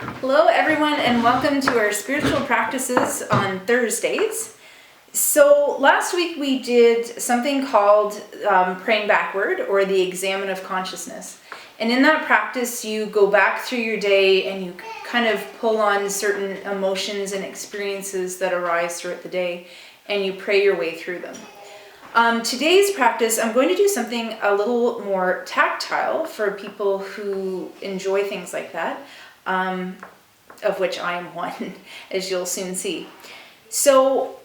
Hello everyone and welcome to our spiritual practices on Thursdays. So last week we did something called praying backward, or the examine of consciousness. And in that practice you go back through your day and you kind of pull on certain emotions and experiences that arise throughout the day and you pray your way through them. Today's practice, I'm going to do something a little more tactile for people who enjoy things like that. Of which I am one, as you'll soon see. So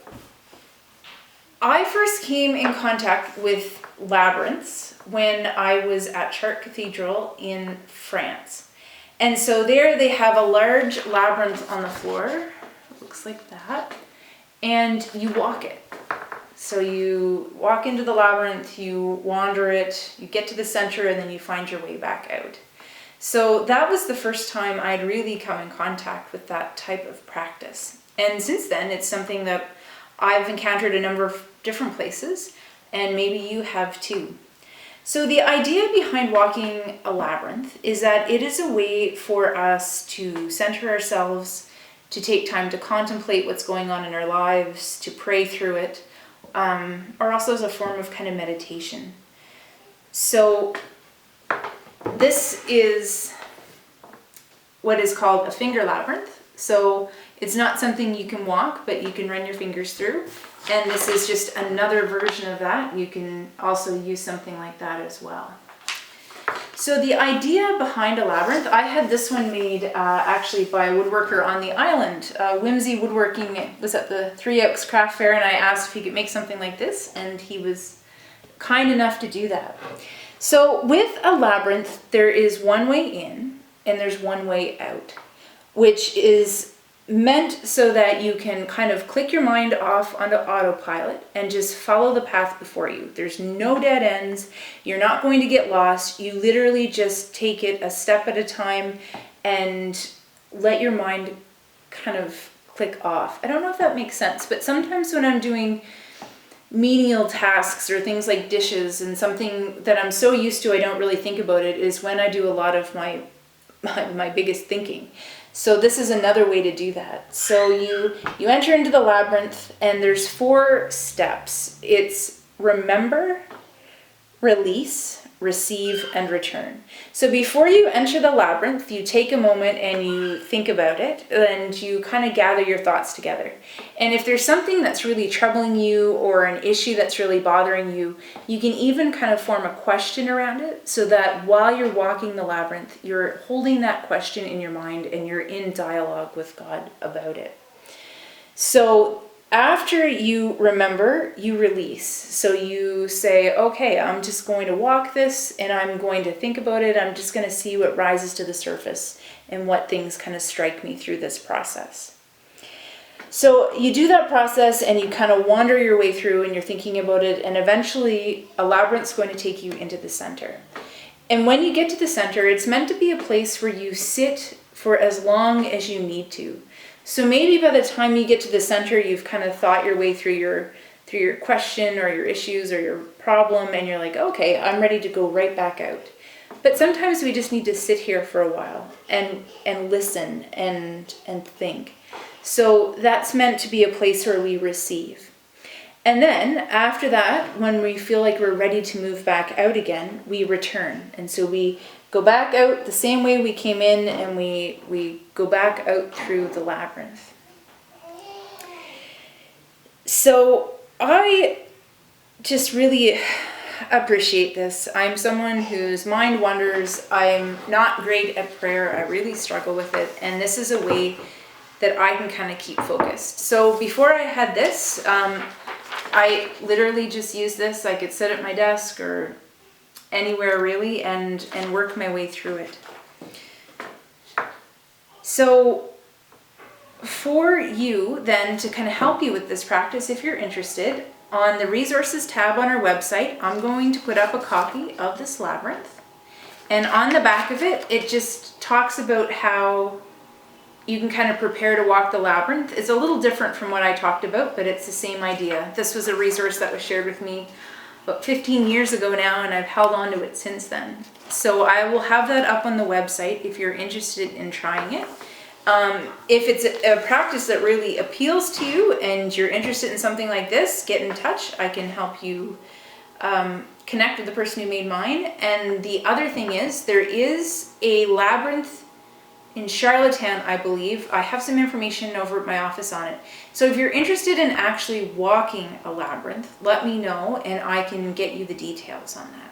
I first came in contact with labyrinths when I was at Chartres Cathedral in France. And so there they have a large labyrinth on the floor, it looks like that, and you walk it. So you walk into the labyrinth, you wander it, you get to the center, and then you find your way back out. So that was the first time I'd really come in contact with that type of practice. And since then, it's something that I've encountered a number of different places, and maybe you have too. So the idea behind walking a labyrinth is that it is a way for us to center ourselves, to take time to contemplate what's going on in our lives, to pray through it, or also as a form of kind of meditation. So this is what is called a finger labyrinth. So it's not something you can walk, but you can run your fingers through. And this is just another version of that. You can also use something like that as well. So the idea behind a labyrinth, I had this one made actually by a woodworker on the island. Whimsy Woodworking was at the Three Oaks Craft Fair, and I asked if he could make something like this, and he was kind enough to do that. So with a labyrinth, there is one way in and there's one way out, which is meant so that you can kind of click your mind off onto autopilot and just follow the path before you. There's no dead ends. You're not going to get lost. You literally just take it a step at a time and let your mind kind of click off. I don't know if that makes sense, but sometimes when I'm doing menial tasks or things like dishes, and something that I'm so used to I don't really think about it, is when I do a lot of my biggest thinking. So this is another way to do that. So you enter into the labyrinth, and there's 4 steps. It's remember, release, receive, and return. So before you enter the labyrinth, you take a moment and you think about it, and you kind of gather your thoughts together. And if there's something that's really troubling you or an issue that's really bothering you, you can even kind of form a question around it, so that while you're walking the labyrinth, you're holding that question in your mind and you're in dialogue with God about it. So after you remember, you release. So you say, okay, I'm just going to walk this and I'm going to think about it. I'm just going to see what rises to the surface and what things kind of strike me through this process. So you do that process and you kind of wander your way through and you're thinking about it, and eventually a labyrinth's going to take you into the center. And when you get to the center, it's meant to be a place where you sit for as long as you need to. So maybe by the time you get to the center, you've kind of thought your way through your question or your issues or your problem, and you're like, okay, I'm ready to go right back out. But sometimes we just need to sit here for a while and listen and think. So that's meant to be a place where we receive. And then after that, when we feel like we're ready to move back out again, we return. And so we go back out the same way we came in, and we go back out through the labyrinth. So I just really appreciate this. I'm someone whose mind wanders. I'm not great at prayer. I really struggle with it. And this is a way that I can kind of keep focused. So before I had this, I literally just used this. I could sit at my desk or anywhere really and work my way through it. So for you then, to kind of help you with this practice, if you're interested, on the resources tab on our website, I'm going to put up a copy of this labyrinth. And on the back of it, it just talks about how you can kind of prepare to walk the labyrinth. It's a little different from what I talked about, but it's the same idea. This was a resource that was shared with me about 15 years ago now, and I've held on to it since then. So I will have that up on the website if you're interested in trying it. If it's a practice that really appeals to you and you're interested in something like this, get in touch. I can help you connect with the person who made mine. And the other thing is, there is a Labyrinth in Charlottetown, I believe. I have some information over at my office on it. So if you're interested in actually walking a labyrinth, let me know and I can get you the details on that.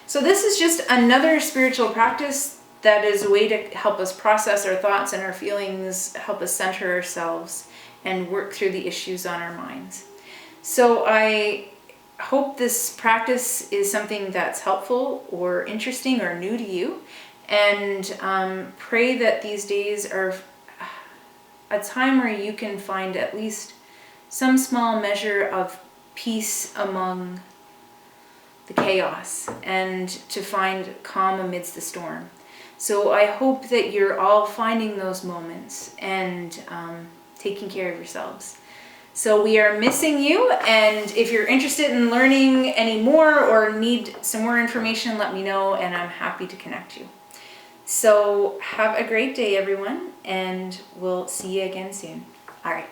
So this is just another spiritual practice that is a way to help us process our thoughts and our feelings, help us center ourselves and work through the issues on our minds. So I hope this practice is something that's helpful or interesting or new to you, and pray that these days are a time where you can find at least some small measure of peace among the chaos and to find calm amidst the storm. So I hope that you're all finding those moments and taking care of yourselves. So we are missing you, and if you're interested in learning any more or need some more information, let me know and I'm happy to connect you. So have a great day, everyone, and we'll see you again soon. All right.